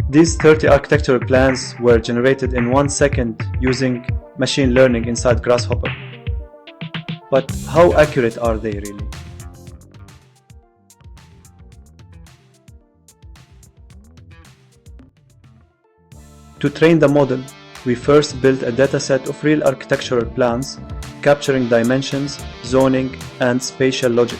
These 30 architectural plans were generated in 1 second using machine learning inside Grasshopper. But how accurate are they really? To train the model, we first built a dataset of real architectural plans, capturing dimensions, zoning, and spatial logic.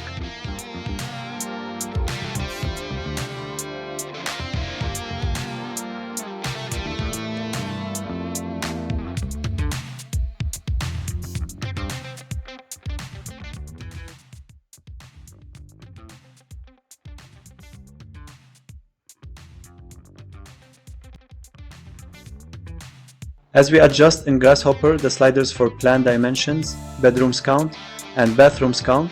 As we adjust in Grasshopper the sliders for plan dimensions, bedrooms count, and bathrooms count,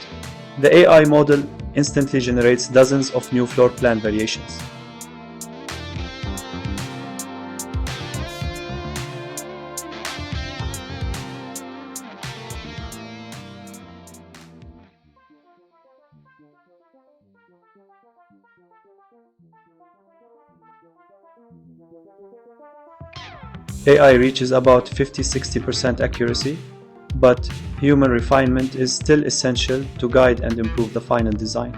the AI model instantly generates dozens of new floor plan variations. AI reaches about 50–60% accuracy, but human refinement is still essential to guide and improve the final design.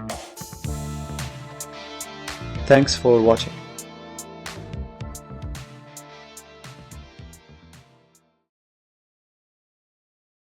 Thanks for watching.